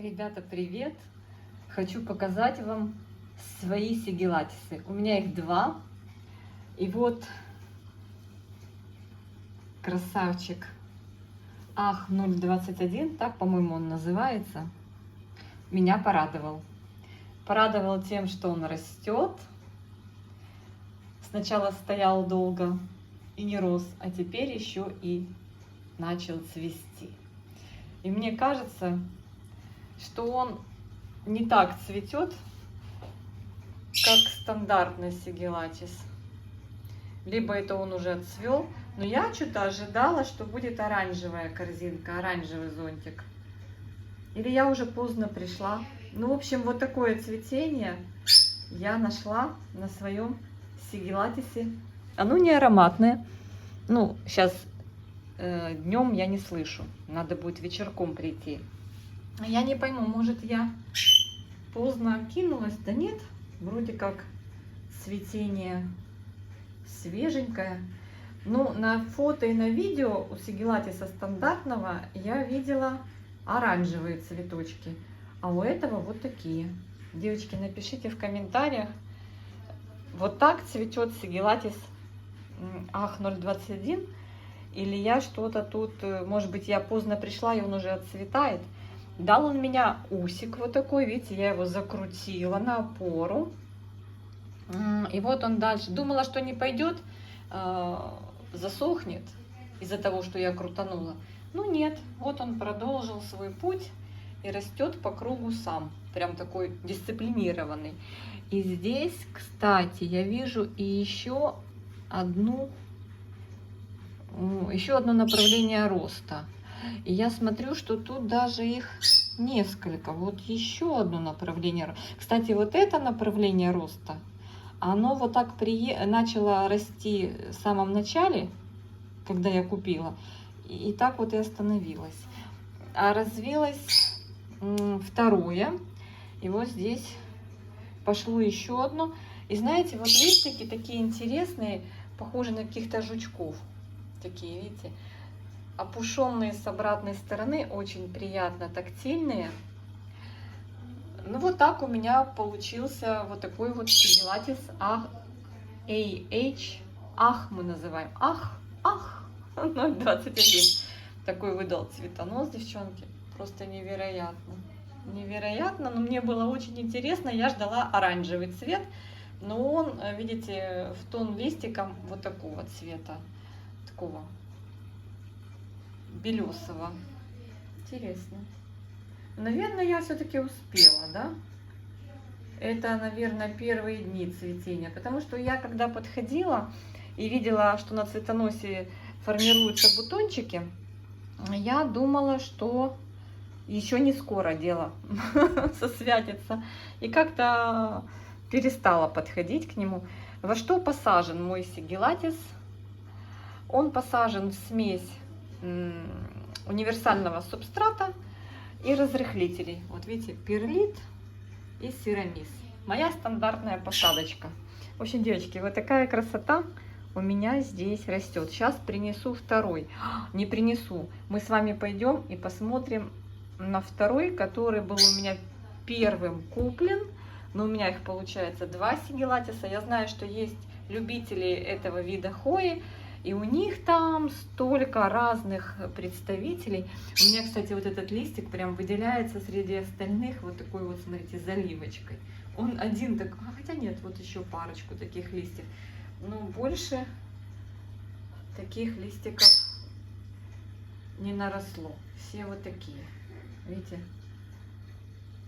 Ребята, привет! Хочу показать вам свои сигилатисы. У меня их два. И вот красавчик Ах 021, так, по-моему, он называется, меня порадовал. Порадовал тем, что он растет. Сначала стоял долго и не рос, а теперь еще и начал цвести. И мне кажется, что он не так цветет, как стандартный сигилатис. Либо это он уже отцвел, но я что-то ожидала, что будет оранжевая корзинка, оранжевый зонтик. Или я уже поздно пришла. Ну, в общем, вот такое цветение я нашла на своем сигилатисе. Оно не ароматное. Ну, сейчас днем я не слышу. Надо будет вечерком прийти. Я не пойму, может, я поздно кинулась? Да нет, вроде как цветение свеженькое. Ну, на фото и на видео у сигилатиса стандартного я видела оранжевые цветочки, а у этого вот такие. Девочки, напишите в комментариях, вот так цветет сигилатис Ах 021, или я что-то тут, может быть, я поздно пришла и он уже отцветает. Дал он меня усик вот такой, видите, я его закрутила на опору. И вот он дальше. Думала, что не пойдет, засохнет из-за того, что я крутанула. Ну нет, вот он продолжил свой путь и растет по кругу сам. Прям такой дисциплинированный. И здесь, кстати, я вижу и еще одно направление роста. И я смотрю, что тут даже их несколько. Вот еще одно направление. Кстати, вот это направление роста, оно вот так начало расти в самом начале, когда я купила. И так вот и остановилось. А развилось второе. И вот здесь пошло еще одно. И знаете, вот листики такие интересные, похожи на каких-то жучков. Такие, видите, опушенные с обратной стороны, очень приятно тактильные. Ну вот так у меня получился вот такой вот сигилатис Ах мы называем. Ах 021. Такой выдал цветонос, девчонки. Просто невероятно. Невероятно, но мне было очень интересно. Я ждала оранжевый цвет, но он, видите, в тон листиком вот такого цвета. Такого белесого. Интересно. Наверное, я все-таки успела, да? Это, наверное, первые дни цветения. Потому что я, когда подходила и видела, что на цветоносе формируются бутончики, я думала, что еще не скоро дело сосвятится. И как-то перестала подходить к нему. Во что посажен мой сигилатис? Он посажен в смесь универсального субстрата и разрыхлителей. Вот видите, перлит и серамис. Моя стандартная посадочка. В общем, девочки, вот такая красота у меня здесь растет. Сейчас принесу второй. Не принесу. Мы с вами пойдем и посмотрим на второй, который был у меня первым куплен. Но у меня их получается два сигилатиса. Я знаю, что есть любители этого вида хои. И у них там столько разных представителей. У меня, кстати, вот этот листик прям выделяется среди остальных вот такой вот, смотрите, заливочкой. Он один такой, хотя нет, вот еще парочку таких листьев. Но больше таких листиков не наросло. Все вот такие, видите?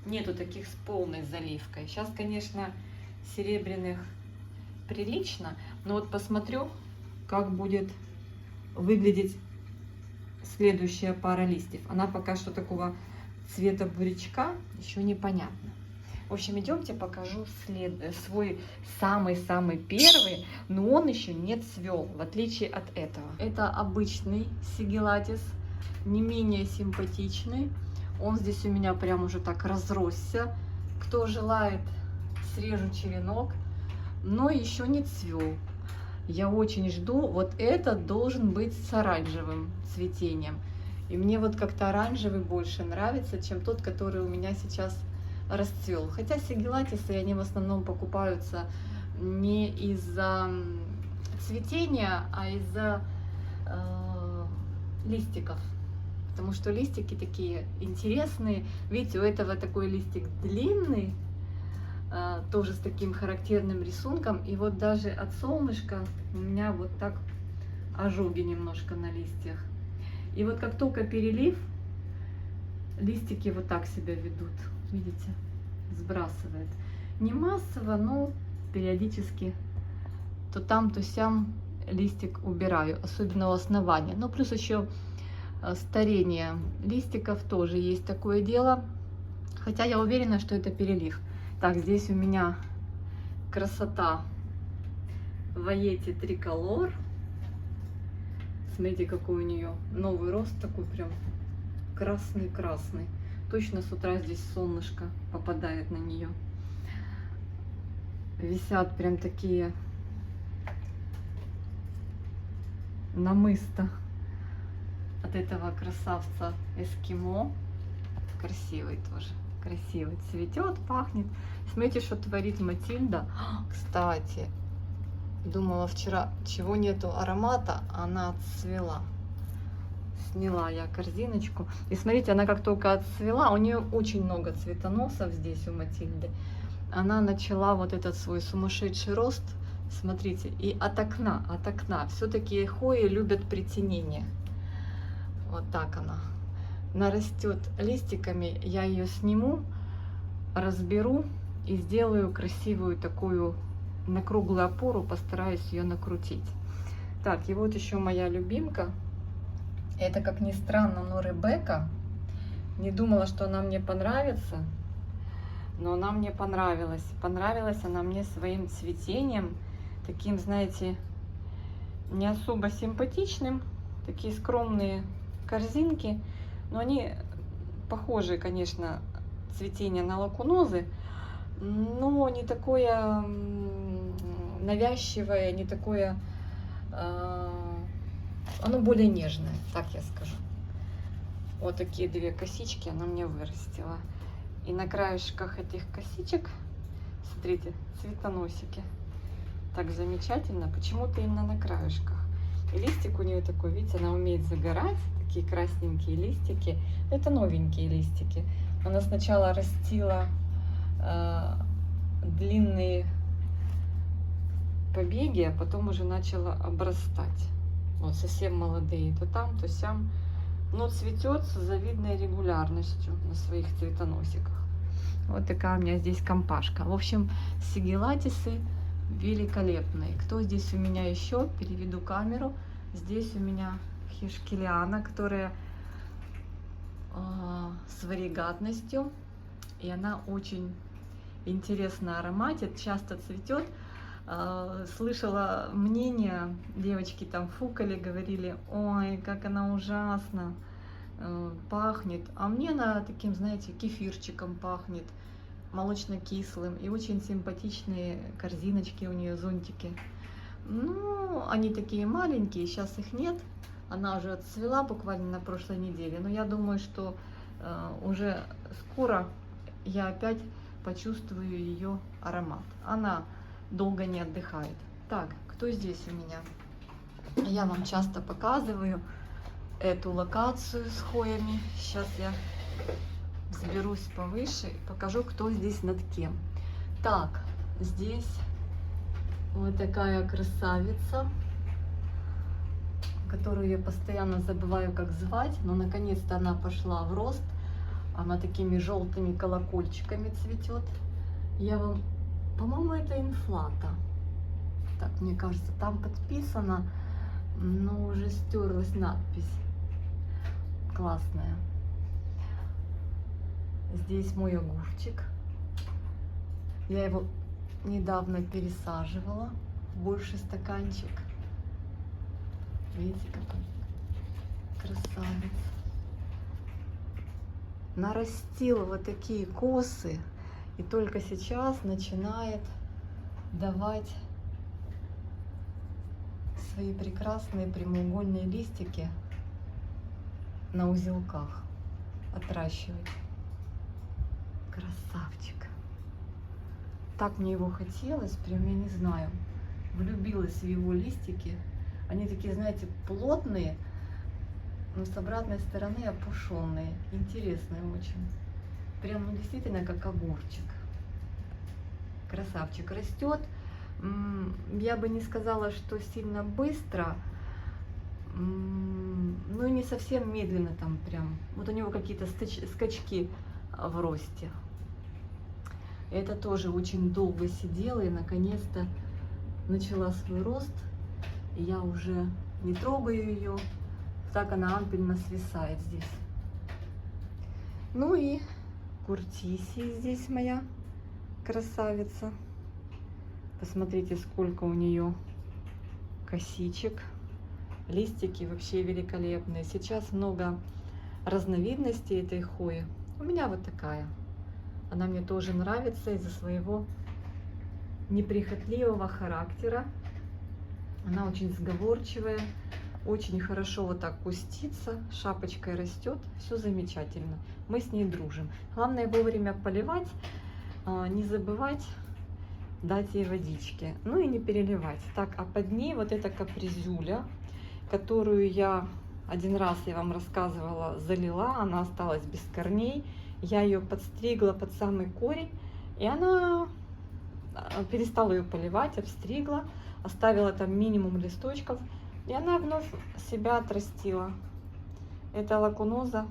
Нету таких с полной заливкой. Сейчас, конечно, серебряных прилично, но вот посмотрю, как будет выглядеть следующая пара листьев. Она пока что такого цвета бурячка, еще непонятно. В общем, идемте покажу свой самый-самый первый, но он еще не цвел, в отличие от этого. Это обычный сигилатис, не менее симпатичный. Он здесь у меня прям уже так разросся. Кто желает, срежу черенок, но еще не цвел. Я очень жду, вот этот должен быть с оранжевым цветением. И мне вот как-то оранжевый больше нравится, чем тот, который у меня сейчас расцвел. Хотя сигилатисы, они в основном покупаются не из-за цветения, а из-за листиков. Потому что листики такие интересные. Видите, у этого такой листик длинный, тоже с таким характерным рисунком. И вот даже от солнышка у меня вот так ожоги немножко на листьях. И вот как только перелив, листики вот так себя ведут. Видите? Сбрасывает. Не массово, но периодически то там, то сям листик убираю, особенно у основания. Ну, плюс еще старение листиков тоже есть такое дело. Хотя я уверена, что это перелив. Так, здесь у меня красота Вайети Триколор. Смотрите, какой у нее новый рост, такой прям красный-красный. Точно с утра здесь солнышко попадает на нее. Висят прям такие намысто от этого красавца эскимо. Красивый тоже, красивый. Цветет, пахнет. Смотрите, что творит Матильда. Кстати, думала вчера, чего нету аромата, она отцвела. Сняла я корзиночку. И смотрите, она как только отцвела, у нее очень много цветоносов здесь у Матильды. Она начала вот этот свой сумасшедший рост. Смотрите, и от окна. Все-таки хои любят притенение. Вот так она нарастет листиками. Я ее сниму, разберу и сделаю красивую такую на круглую опору. Постараюсь ее накрутить. Так, и вот еще моя любимка. Это, как ни странно, но Ребекка. Не думала, что она мне понравится, но она мне понравилась. Понравилась она мне своим цветением, таким, знаете, не особо симпатичным. Такие скромные корзинки, но они похожи, конечно, цветение на лакунозы, но не такое навязчивое, не такое... Оно более нежное, так я скажу. Вот такие две косички она мне вырастила. И на краешках этих косичек, смотрите, цветоносики. Так замечательно, почему-то именно на краешках. И листик у нее такой, видите, она умеет загорать. Такие красненькие листики. Это новенькие листики. Она сначала растила длинные побеги, а потом уже начала обрастать. Вот совсем молодые, то там, то сям. Но цветет с завидной регулярностью на своих цветоносиках. Вот такая у меня здесь компашка. В общем, сигилатисы великолепные. Кто здесь у меня еще? Переведу камеру. Здесь у меня хишкелиана, которая с варигатностью. И она очень интересно ароматит, часто цветет. Слышала мнение, девочки там фукали, говорили, ой, как она ужасно пахнет. А мне она таким, знаете, кефирчиком пахнет, молочно-кислым. И очень симпатичные корзиночки у нее, зонтики. Ну, они такие маленькие, сейчас их нет. Она уже отцвела буквально на прошлой неделе. Но я думаю, что уже скоро я опять почувствую ее аромат. Она долго не отдыхает. Так, кто здесь у меня? Я вам часто показываю эту локацию с хоями. Сейчас я взберусь повыше и покажу, кто здесь над кем. Так, здесь вот такая красавица, которую я постоянно забываю, как звать, но наконец-то она пошла в рост. Она такими желтыми колокольчиками цветет. Я вам, по-моему, это инфлата. Так, мне кажется, там подписано, но уже стерлась надпись. Классная. Здесь мой огурчик. Я его недавно пересаживала в больший стаканчик. Видите, какой красавец. Нарастил вот такие косы и только сейчас начинает давать свои прекрасные прямоугольные листики. на узелках отращивать. Красавчик. Так мне его хотелось, прям я не знаю. Влюбилась в его листики. Они такие, знаете, плотные, но с обратной стороны опушенные. Интересные очень. Прям, ну, действительно, как огурчик. Красавчик. Растет. Я бы не сказала, что сильно быстро. Ну и не совсем медленно там прям. Вот у него какие-то скачки в росте. Это тоже очень долго сидела и наконец-то начала свой рост. И я уже не трогаю ее. Так она ампельно свисает здесь. Ну и Куртисия здесь моя красавица. Посмотрите, сколько у нее косичек. Листики вообще великолепные. Сейчас много разновидностей этой хвои. У меня вот такая. Она мне тоже нравится из-за своего неприхотливого характера. Она очень сговорчивая, очень хорошо вот так кустится, шапочкой растет, все замечательно. Мы с ней дружим. Главное вовремя поливать, не забывать дать ей водички, ну и не переливать. Так, а под ней вот эта капризюля, которую я один раз, я вам рассказывала, залила, она осталась без корней. Я ее подстригла под самый корень, и она перестала ее поливать, обстригла, оставила там минимум листочков, и она вновь себя отрастила. Это лакуноза?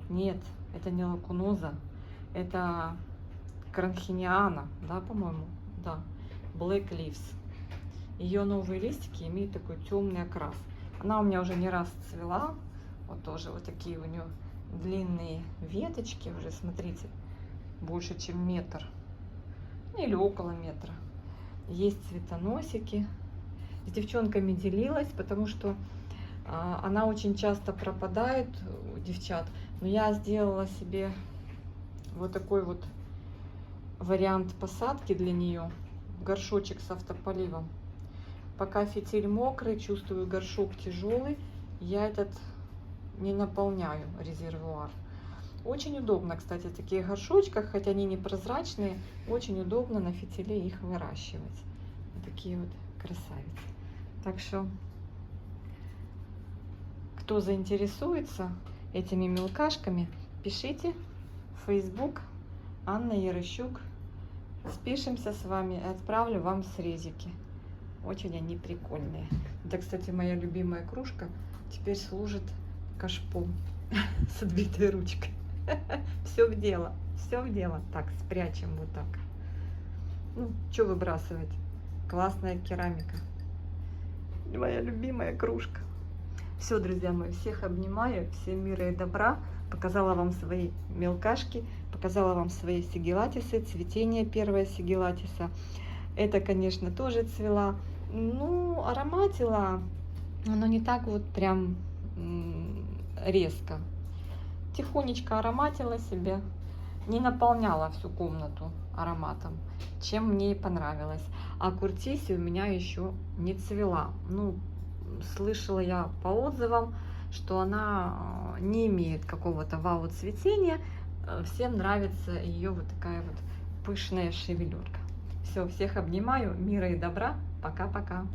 Нет, это не лакуноза, это кранхиниана, да, по-моему, да, Black Leaves. Ее новые листики имеют такой темный окрас. Она у меня уже не раз цвела, вот тоже вот такие у нее длинные веточки уже, смотрите, больше чем метр или около метра. Есть цветоносики. С девчонками делилась, потому что она очень часто пропадает у девчат. Но я сделала себе вот такой вот вариант посадки для нее. Горшочек с автополивом. Пока фитиль мокрый, чувствую, горшок тяжелый, я этот не наполняю резервуар. Очень удобно, кстати, в таких горшочках, хотя они не прозрачные, очень удобно на фитиле их выращивать. Вот такие вот красавицы. Так что, кто заинтересуется этими мелкашками, пишите в Facebook Анна Ярощук. Спишемся с вами и отправлю вам срезики. Очень они прикольные. Это, кстати, моя любимая кружка теперь служит кашпом с отбитой ручкой. Все в дело, все в дело. Так, спрячем вот так. Ну, что выбрасывать? Классная керамика. Моя любимая кружка. Все, друзья мои, всех обнимаю, всем мира и добра. Показала вам свои мелкашки, показала вам свои сигилатисы, цветение первое сигилатиса. Это, конечно, тоже цвела. Ну, ароматила, но не так вот прям резко. Тихонечко ароматила себе, не наполняла всю комнату ароматом, чем мне и понравилось. А Куртисия у меня еще не цвела. Ну, слышала я по отзывам, что она не имеет какого-то вау цветения. Всем нравится ее вот такая вот пышная шевелюрка. Все, всех обнимаю, мира и добра. Пока-пока.